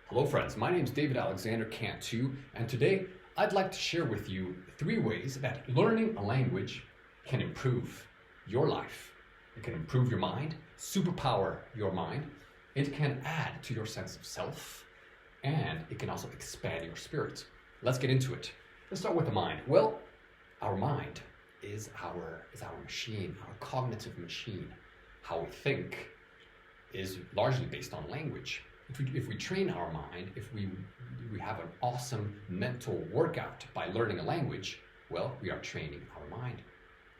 Hello friends, my name is David Alexander Cantu, and today I'd like to share with you 3 ways that learning a language can improve your life. It can improve your mind, superpower your mind, it can add to your sense of self, and it can also expand your spirit. Let's get into it. Let's start with the mind. Well, our mind is our machine, our cognitive machine. How we think is largely based on language. If we train our mind, if we have an awesome mental workout by learning a language, well, we are training our mind,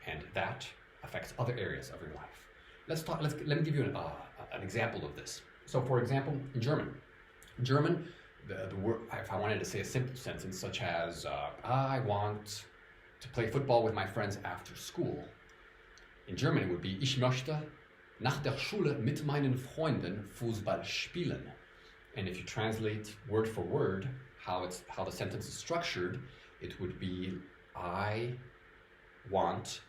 and that affects other areas of your life. Let me give you an example of this. So, for example, in German, the word, if I wanted to say a simple sentence such as I want to play football with my friends after school, in German it would be Ich möchte nach der Schule mit meinen Freunden Fußball spielen. And if you translate word for word how the sentence is structured, it would be I want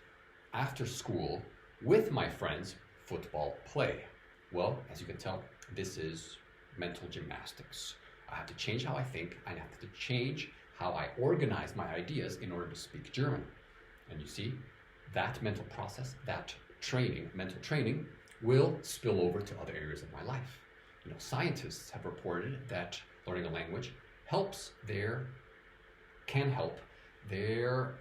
after school with my friends football play. Well, as you can tell, this is mental gymnastics. I have to change how I think, I have to change how I organize my ideas in order to speak German. And you see, that mental process, that mental training, will spill over to other areas of my life. You know, scientists have reported that learning a language can help their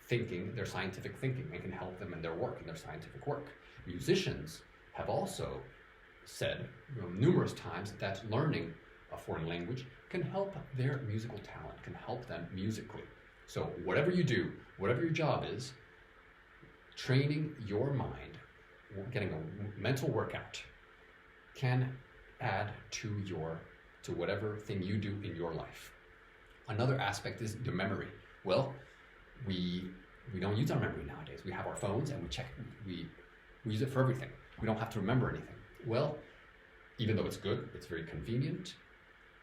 thinking, their scientific thinking, and can help them in their work, in their scientific work. Musicians have also said numerous times that learning a foreign language can help their musical talent, can help them musically. So whatever you do, whatever your job is, training your mind, getting a mental workout, can add to whatever thing you do in your life. Another aspect is the memory. Well, we don't use our memory nowadays. We have our phones and we use it for everything. We don't have to remember anything. Well, even though it's good, it's very convenient,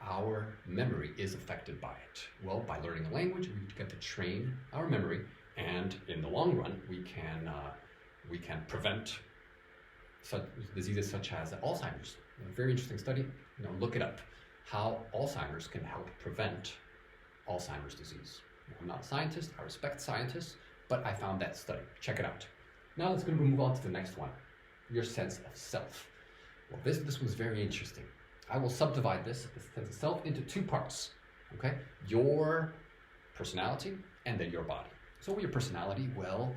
our memory is affected by it. Well, by learning a language, we get to train our memory, and in the long run, we can prevent such diseases such as Alzheimer's. A very interesting study. Look it up. How Alzheimer's can help prevent Alzheimer's disease. I'm not a scientist. I respect scientists, but I found that study. Check it out. Now let's move on to the next one. Your sense of self. Well, this one's very interesting. I will subdivide this sense of self into 2 parts. Okay, your personality and then your body. So your personality, well,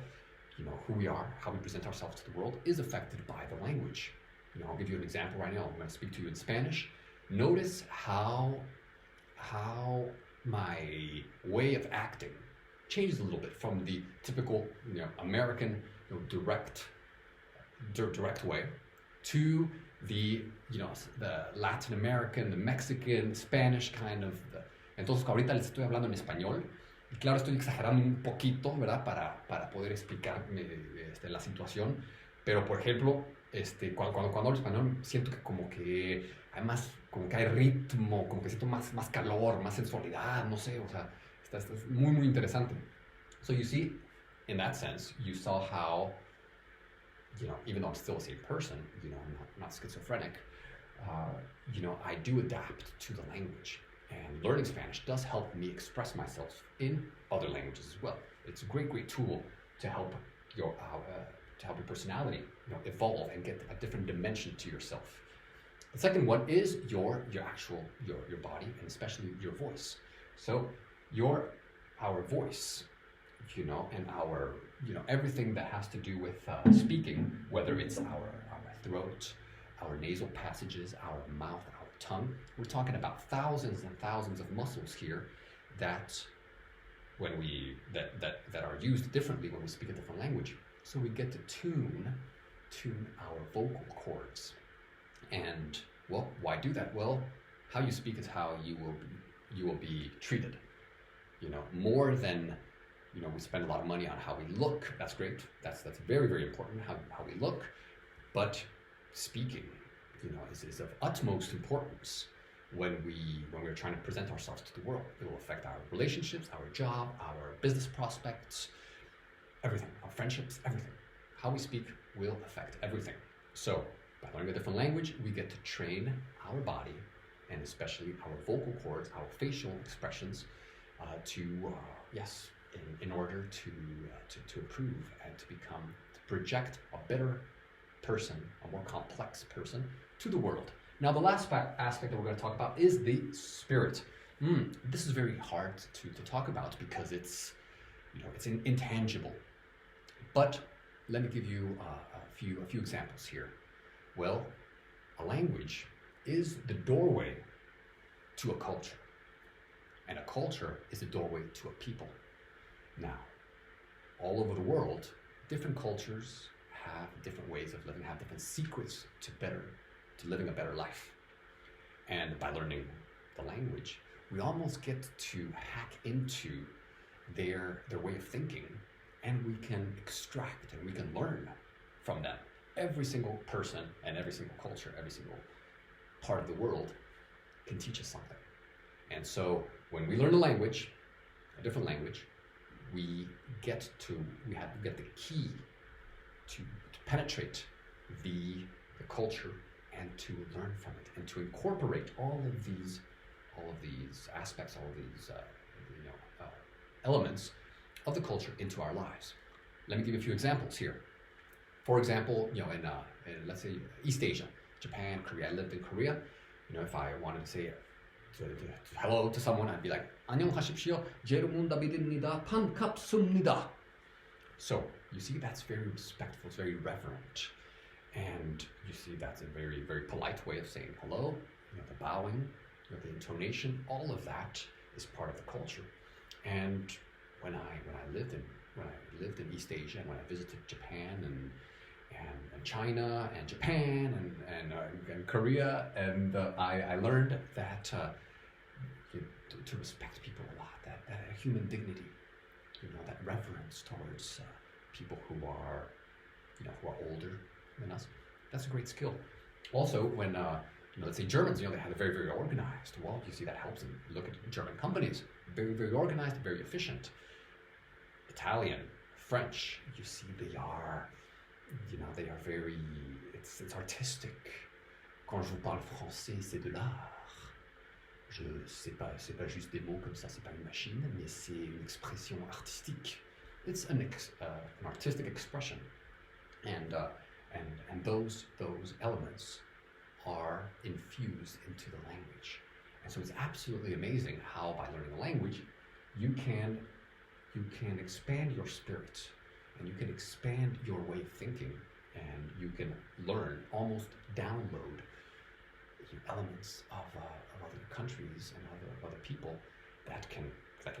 who we are, how we present ourselves to the world is affected by the language. I'll give you an example right now. I'm going to speak to you in Spanish. Notice how my way of acting changes a little bit from the typical American direct way to the Latin American, the Mexican, Spanish kind of. Entonces ahorita les estoy hablando en español. Y claro, estoy exagerando un poquito, ¿verdad? Para poder explicarme la situación. Pero, por ejemplo, cuando hablo español, siento que como que hay ritmo, como que siento más calor, más sensualidad, no sé, o sea, está muy, muy interesante. So you see, in that sense, you saw how, even though I'm still the same person, I'm not schizophrenic, I do adapt to the language. And learning Spanish does help me express myself in other languages as well. It's a great tool to help your personality evolve and get a different dimension to yourself. The second one is your body, and especially your voice. So our voice, and our everything that has to do with speaking, whether it's our throat, our nasal passages, our mouth, our tongue. We're talking about thousands and thousands of muscles here that are used differently when we speak a different language. So we get to tune our vocal cords. And well, why do that? Well, how you speak is how you will be treated. More than we spend a lot of money on how we look. That's great. That's very, very important, how we look. But speaking, is of utmost importance when we're trying to present ourselves to the world. It will affect our relationships, our job, our business prospects, everything, our friendships, everything. How we speak will affect everything. So by learning a different language, we get to train our body and especially our vocal cords, our facial expressions, in order to improve and to project a better person, a more complex person to the world. Now, the last aspect that we're going to talk about is the spirit. This is very hard to talk about because it's intangible. But let me give you a few examples here. Well, a language is the doorway to a culture, and a culture is the doorway to a people. Now, all over the world, different cultures have different ways of living, have different secrets to living a better life. And by learning the language, we almost get to hack into their way of thinking, and we can extract and we can learn from them. Every single person and every single culture, every single part of the world can teach us something. And so when we learn a different language, we get the key to penetrate the culture and to learn from it and to incorporate all of these aspects, all of these elements of the culture into our lives. Let me give you a few examples here. For example, in let's say East Asia, Japan, Korea. I lived in Korea. If I wanted to say hello to someone, I'd be like, 안녕하십시오. 제르문다비드입니다. 반갑습니다. So you see, that's very respectful. It's very reverent, and you see that's a very, very polite way of saying hello. The bowing, the intonation, all of that is part of the culture. And when I lived in East Asia, and when I visited Japan and China and Japan and Korea, and I learned that to respect people a lot, that human dignity, that reverence towards people who are older than us. That's a great skill. Also, when let's say Germans, they have a very, very organized. Well, you see that helps. And look at German companies, very, very organized, very efficient. Italian, French, you see they are very, it's artistic. Quand je vous parle français, c'est de l'art. C'est pas juste des mots comme ça, c'est pas une machine, mais c'est une expression artistique. It's an artistic expression, and those elements are infused into the language. And so it's absolutely amazing how by learning a language, you can expand your spirit, and you can expand your way of thinking, and you can learn, almost download elements of other countries and other people that can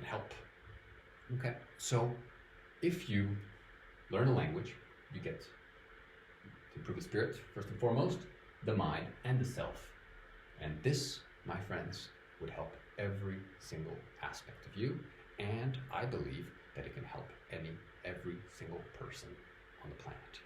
help. Okay, so if you learn a language, you get to improve the spirit, first and foremost, the mind and the self. And this, my friends, would help every single aspect of you, and I believe that it can help every single person on the planet.